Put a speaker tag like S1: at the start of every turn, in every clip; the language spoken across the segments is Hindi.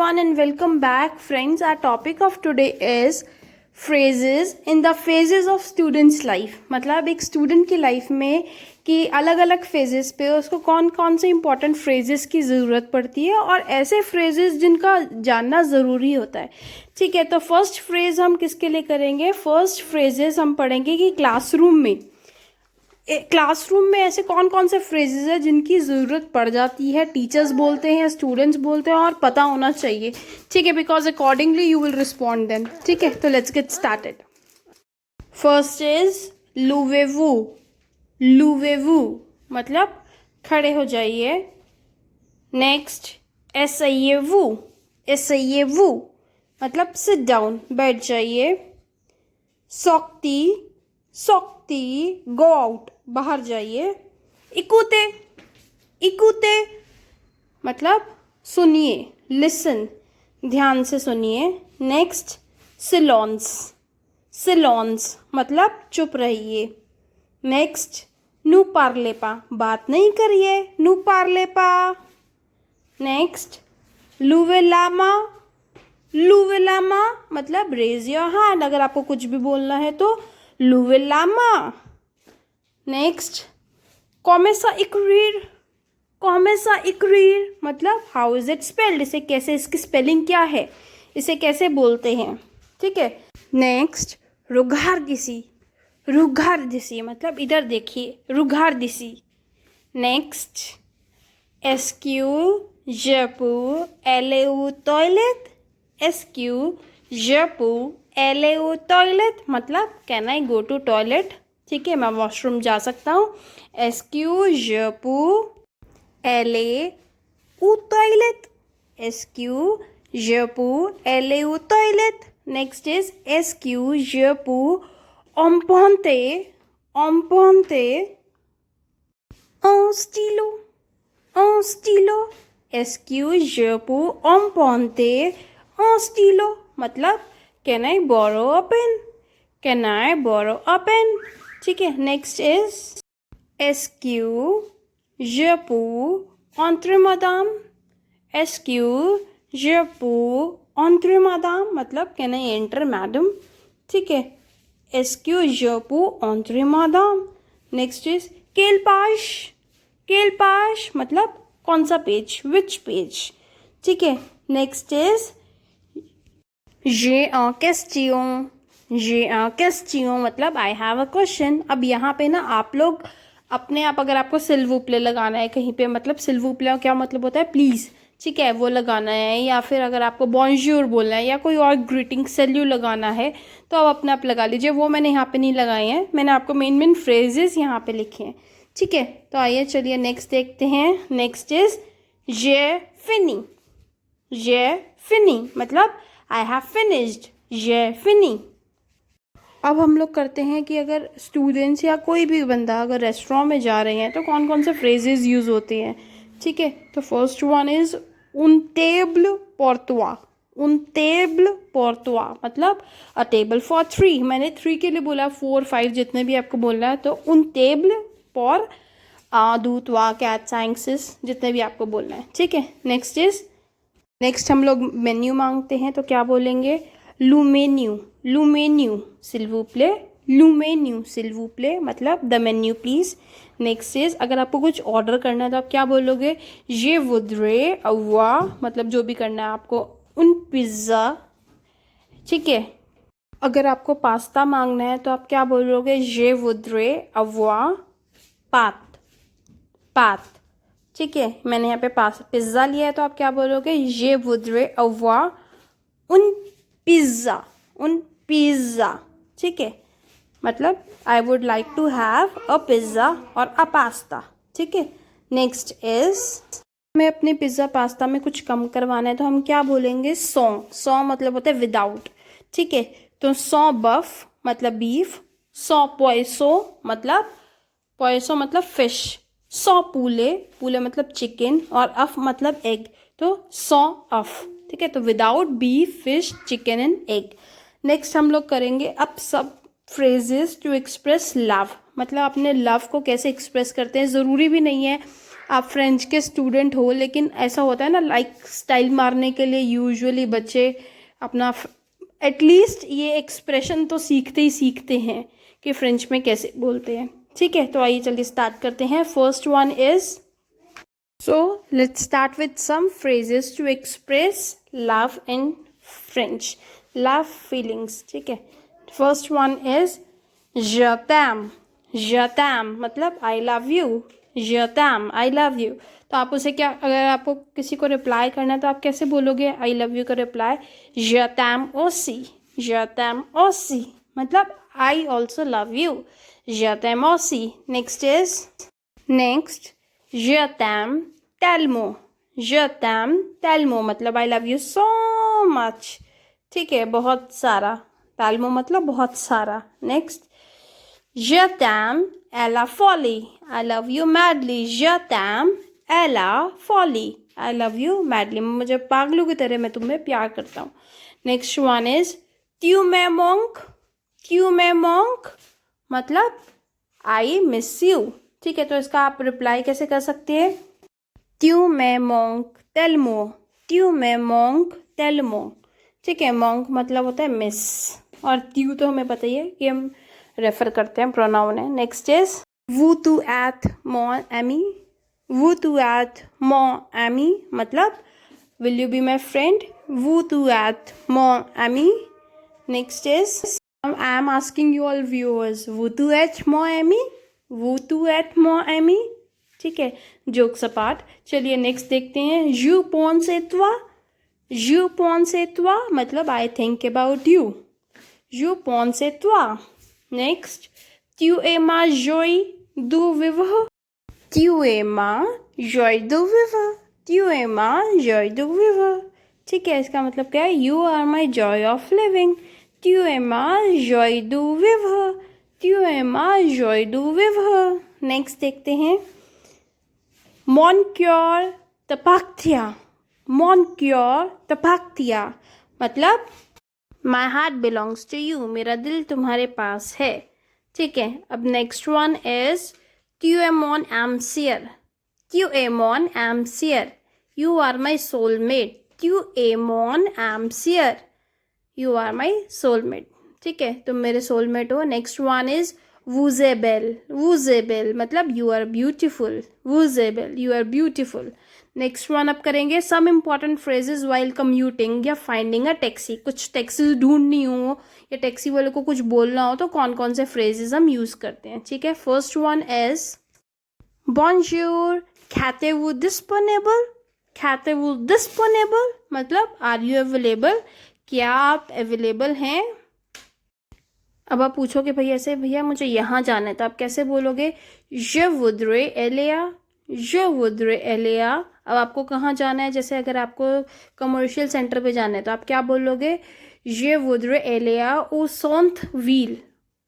S1: everyone and welcome back friends. Our topic of today is phrases in the phases of students life. मतलब एक स्टूडेंट की लाइफ में कि अलग अलग फेजेस पे उसको कौन कौन से इंपॉर्टेंट फ्रेजेस की ज़रूरत पड़ती है और ऐसे फ्रेजेस जिनका जानना ज़रूरी होता है. ठीक है, तो फर्स्ट फ्रेज हम किसके लिए करेंगे. फर्स्ट फ्रेजेस हम पढ़ेंगे कि क्लासरूम में ऐसे कौन कौन से फ्रेजेस है जिनकी ज़रूरत पड़ जाती है, टीचर्स बोलते हैं, स्टूडेंट्स बोलते हैं और पता होना चाहिए. ठीक है, because accordingly you will respond then. ठीक है, तो let's get started. First is लूवेवू. लूवेवू मतलब खड़े हो जाइए. नेक्स्ट एसआईएवू. एसआईएवू मतलब सिट डाउन, बैठ जाइए. सॉक्ती. सॉक्ती गो आउट, बाहर जाइए. इकूते. इकूते मतलब सुनिए, लिसन, ध्यान से सुनिए. नेक्स्ट सिलोन्स. सिलोन्स मतलब चुप रहिए. नेक्स्ट नू पार्ले पा, बात नहीं करिए. नू पार्ले पा. नेक्स्ट लूवेलामा. लूवेलामा मतलब रेज योर हैंड, अगर आपको कुछ भी बोलना है तो लूवेलामा. नेक्स्ट कॉमेसा इक्रीर. कॉमेसा इक्रीर मतलब हाउ इज इट स्पेल्ड, इसे कैसे, इसकी स्पेलिंग क्या है, इसे कैसे बोलते हैं. ठीक है. नेक्स्ट रुघारदिसी. रुघारदिसी मतलब इधर देखिए, रुघारदिसी. नेक्स्ट एसक्यू जपू एलेऊ टॉयलेट. एसक्यू जपू एलेऊ टॉयलेट मतलब can I go to toilet. ठीक है, मैं वॉशरूम जा सकता हूँ. एसक्यू जपू एले ऊ टॉयलेट. एसक्यू जपू एले ऊ टॉयलेट. नेक्स्ट इज एसक्यू जपू ओम्पोंते. ओम्पोंते un stylo. Un stylo. एसक्यू जपू ओम्पोंते un stylo मतलब can I borrow a pen. Can I borrow a pen. ठीक है. नेक्स्ट इज एसक्यू जपू entre madame. एसक्यू जपू entre madame मतलब कैन आई एंटर मैडम. ठीक है. एसक्यू जपू entre madame. नेक्स्ट इज केलपाश. केलपाश मतलब कौन सा पेज, विच पेज. ठीक है. Next is j'ai un question. j'ai un question मतलब आई हैव अ क्वेश्चन. अब यहाँ पे ना आप लोग अपने आप, अगर आपको सिल्वूप्ले लगाना है कहीं पे, मतलब सिल्वूप्ले क्या मतलब होता है प्लीज़. ठीक है, वो लगाना है, या फिर अगर आपको बॉन्जूर बोलना है या कोई और ग्रीटिंग सेल्यू लगाना है तो आप अपने आप लगा लीजिए. वो मैंने यहाँ पे नहीं लगाए हैं, मैंने आपको मेन मेन फ्रेजेस यहाँ पे लिखे हैं. ठीक है, तो आइए चलिए नेक्स्ट देखते हैं. नेक्स्ट इज जे फिनी. जे फिनी मतलब आई हैव फिनिश्ड. जे फिनी. अब हम लोग करते हैं कि अगर स्टूडेंट्स या कोई भी बंदा अगर रेस्टोरेंट में जा रहे हैं तो कौन कौन से फ्रेजेस यूज़ होते हैं. ठीक है, तो फर्स्ट वन इज़ उन टेबल पोर्तवा. उन टेबल पोर्तवा मतलब अ टेबल फॉर 3. मैंने 3 के लिए बोला, 4 5 जितने भी आपको बोलना है. तो उन टेबल फॉर दूतवा कैट साइंसिस जितने भी आपको बोलना है. ठीक है. नेक्स्ट हम लोग मेन्यू मांगते हैं तो क्या बोलेंगे. लू मेन्यू. लू मेन्यू सिल्वूप्ले. लू मेन्यू सिल्वूप्ले मतलब the menu please. Next is अगर आपको कुछ ऑर्डर करना है तो आप क्या बोलोगे. ये वुद्रे अवा मतलब जो भी करना है आपको. उन पिज़्ज़ा. ठीक है. अगर आपको पास्ता मांगना है तो आप क्या बोलोगे. ये वुद्रे अवा पात. पात. ठीक है, मैंने यहाँ पे पिज़्ज़ा लिया है तो आप क्या बोलोगे. ये वुद्रे अवा उन पिज़्ज़ा. उन पिज़्ज़ा. ठीक है, मतलब I would like to have a pizza और अ पास्ता. ठीक है. नेक्स्ट इज हमें अपने पिज़्ज़ा पास्ता में कुछ कम करवाना है तो हम क्या बोलेंगे. सौ. सौ मतलब होता है विदाउट. ठीक है, तो सौ बफ मतलब बीफ. सौ पोएसो मतलब फिश. 100 पूले. पूले मतलब चिकन और अफ मतलब एग, तो 100 अफ. ठीक है, तो without beef fish chicken and egg. Next हम लोग करेंगे अब सब फ्रेजेस टू एक्सप्रेस लव. मतलब अपने लव को कैसे एक्सप्रेस करते हैं. ज़रूरी भी नहीं है आप फ्रेंच के स्टूडेंट हो, लेकिन ऐसा होता है ना, लाइक स्टाइल मारने के लिए यूजुअली बच्चे अपना एटलीस्ट ये एक्सप्रेशन तो सीखते ही सीखते हैं कि फ्रेंच में कैसे बोलते हैं। ठीक है, तो आइए चलिए स्टार्ट करते हैं। First one is, so let's start with some phrases to express love in French. Love feelings, ठीक है। First one is je t'aime. Je t'aime मतलब I love you. Je t'aime, I love you. तो आप उसे क्या, अगर आपको किसी को रिप्लाई करना है तो आप कैसे बोलोगे I love you का reply? Je t'aime aussi. Je t'aime aussi मतलब I also love you. Je t'aime aussi. Next, je t'aime tellement. Je t'aime tellement मतलब I love you so much. ठीक है, बहुत सारा। tellement मतलब बहुत सारा। Next, je t'aime à la folie. I love you madly. Je t'aime à la folie. I love you madly मुझे पागलों की तरह मैं तुम्हें प्यार करता हूँ। Next one is tu me manques. tu me manques मतलब आई मिस यू। ठीक है, तो इसका आप रिप्लाई कैसे कर सकते हैं? tu me manques tellement. tu me manques tellement. ठीक है, मॉन्क मतलब होता है मिस, और त्यू तो हमें पता ही है कि हम रेफर करते हैं, प्रोनाउन है। Next is vous tu es mon ami. vous tu es mon ami मतलब will you be my friend. vous tu es mon ami. Next is I am asking you all viewers, vous tu es mon ami. vous tu es mon ami. ठीक है, जोक्स अपार्ट। चलिए नेक्स्ट देखते हैं। je pense à toi. je pense à toi मतलब I think about you. je pense à toi. Next, tu es ma joie de vivre. tu es ma joie de vivre. tu es ma joie de vivre. ठीक है, इसका मतलब क्या है? You are my joy of living. tu es ma joie de vivre. tu es ma joie de vivre. Next देखते हैं। Mon cœur t'appartient. Mon cœur t'appartient मतलब My heart belongs to you. मेरा दिल तुम्हारे पास है। ठीक है, अब next one is tu es mon âme sœur. tu es mon âme sœur. You are my soulmate. tu es mon âme sœur. You are my soulmate. ठीक है, तुम मेरे सोलमेट हो। Next one is vous êtes belle. vous êtes belle मतलब you are beautiful. vous êtes belle, you are beautiful. Next one अब करेंगे some important phrases while commuting या फाइंडिंग अ टैक्सी। कुछ टैक्सी ढूंढनी हो या टैक्सी वाले को कुछ बोलना हो तो कौन कौन से फ्रेजेस हम यूज करते हैं। ठीक है, first one is bonjour, qu'êtes-vous disponible. qu'êtes-vous disponible मतलब आर यू अवेलेबल, क्या आप अवेलेबल हैं। अब आप पूछोगे भैया ऐसे, भैया मुझे यहाँ जाना है, तो आप कैसे बोलोगे? je voudrais aller à. je voudrais aller à. अब आपको कहाँ जाना है? जैसे अगर आपको कमर्शियल सेंटर पे जाना है तो आप क्या बोलोगे? je voudrais aller à au centre-ville.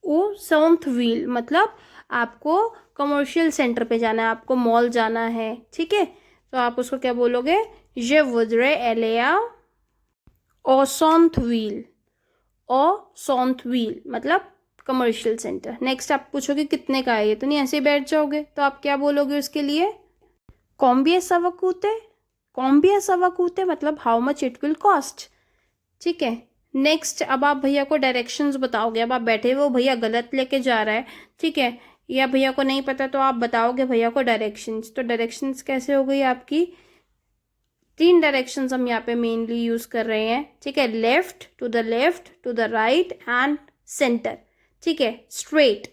S1: au centre-ville मतलब आपको कमर्शियल सेंटर पे जाना है, आपको मॉल जाना है। ठीक है, तो आप उसको क्या बोलोगे? je voudrais aller à au centre-ville. और सॉन्थवील मतलब कमर्शियल सेंटर। नेक्स्ट आप पूछोगे कितने का है ये, तो नहीं ऐसे ही बैठ जाओगे, तो आप क्या बोलोगे उसके लिए? कॉम्बिया सवाकूते. कॉम्बिया सवाकूते मतलब how much it will cost. ठीक है, नेक्स्ट अब आप भैया को डायरेक्शंस बताओगे। अब आप बैठे हुए भैया गलत लेके जा रहा है, ठीक है, या भैया को नहीं पता, तो आप बताओगे भैया को डायरेक्शंस। तो डायरेक्शंस कैसे हो गई आपकी? 3 डायरेक्शंस हम यहाँ पे मेनली यूज कर रहे हैं। ठीक है, left, to the right and centre. ठीक है, स्ट्रेट।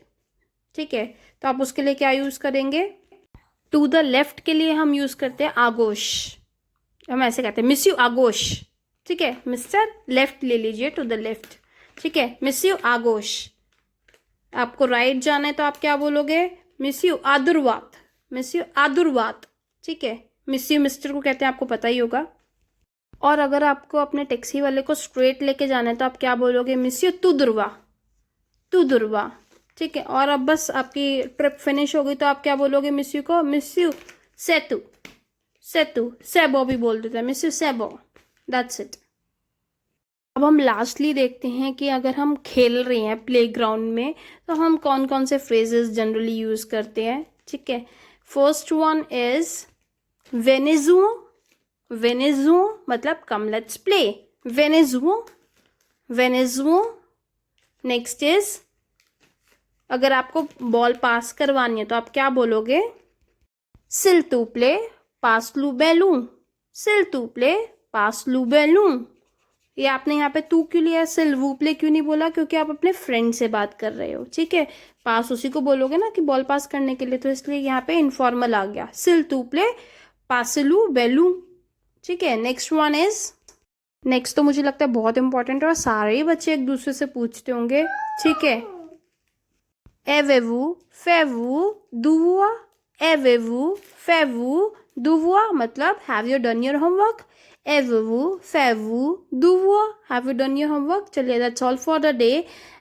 S1: ठीक है, तो आप उसके लिए क्या यूज करेंगे? टू द लेफ्ट के लिए हम यूज करते हैं आगोश। हम ऐसे कहते हैं मिस यू आगोश। ठीक है, मिस्टर लेफ्ट ले लीजिए, टू द लेफ्ट। ठीक है, मिस यू आगोश। आपको राइट जाना है तो आप क्या बोलोगे? मिस यू आदुर्वात. मिस यू आदुर्वात। ठीक है, मिस यू मिस्टर को कहते हैं, आपको पता ही होगा। और अगर आपको अपने टैक्सी वाले को स्ट्रेट लेके जाना है तो आप क्या बोलोगे? मिस यू तुदुर्वा. तुदुर्वा। ठीक है, और अब बस आपकी ट्रिप फिनिश हो गई तो आप क्या बोलोगे मिस यू को? मिस यू सेतु. सेतु, सेबो भी बोल देते हैं, मिस यू सेबो. That's it. अब हम लास्टली देखते हैं कि अगर हम खेल रहे हैं प्लेग्राउंड में तो हम कौन कौन से फ्रेजेस जनरली यूज़ करते हैं। ठीक है, फर्स्ट वन इज वेनेजुओ. वेनेजुओ मतलब कम लेट्स प्ले. वेनेजुओ, वेनेजुओ. नेक्स्ट इज, अगर आपको बॉल पास करवानी है तो आप क्या बोलोगे? सिल तू प्ले पास लू बेलू. सिल तू प्ले पास लू बेलू. ये आपने यहाँ पे तू क्यों लिया, सिल वू प्ले क्यों नहीं बोला? क्योंकि आप अपने फ्रेंड से बात कर रहे हो. ठीक है, पास उसी को बोलोगे ना कि बॉल पास करने के लिए, तो इसलिए यहाँ पे इनफॉर्मल आ गया. सिल तू प्ले पासिलू बेलू. ठीक है, नेक्स्ट वन इज, नेक्स्ट तो मुझे लगता है बहुत इंपॉर्टेंट है और सारे ही बच्चे एक दूसरे से पूछते होंगे. ठीक है, एवेवू फेवू दुआ. एवेवू फेवू दुआ मतलब have you done your homework. एवेवू फेवू दुआ, have you done your homework. चलिए, that's all for the day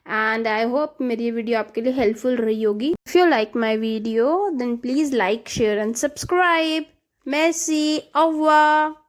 S1: and I hope मेरी ये वीडियो आपके लिए हेल्पफुल रही होगी. If you like my video then please like share and subscribe. Merci, au revoir.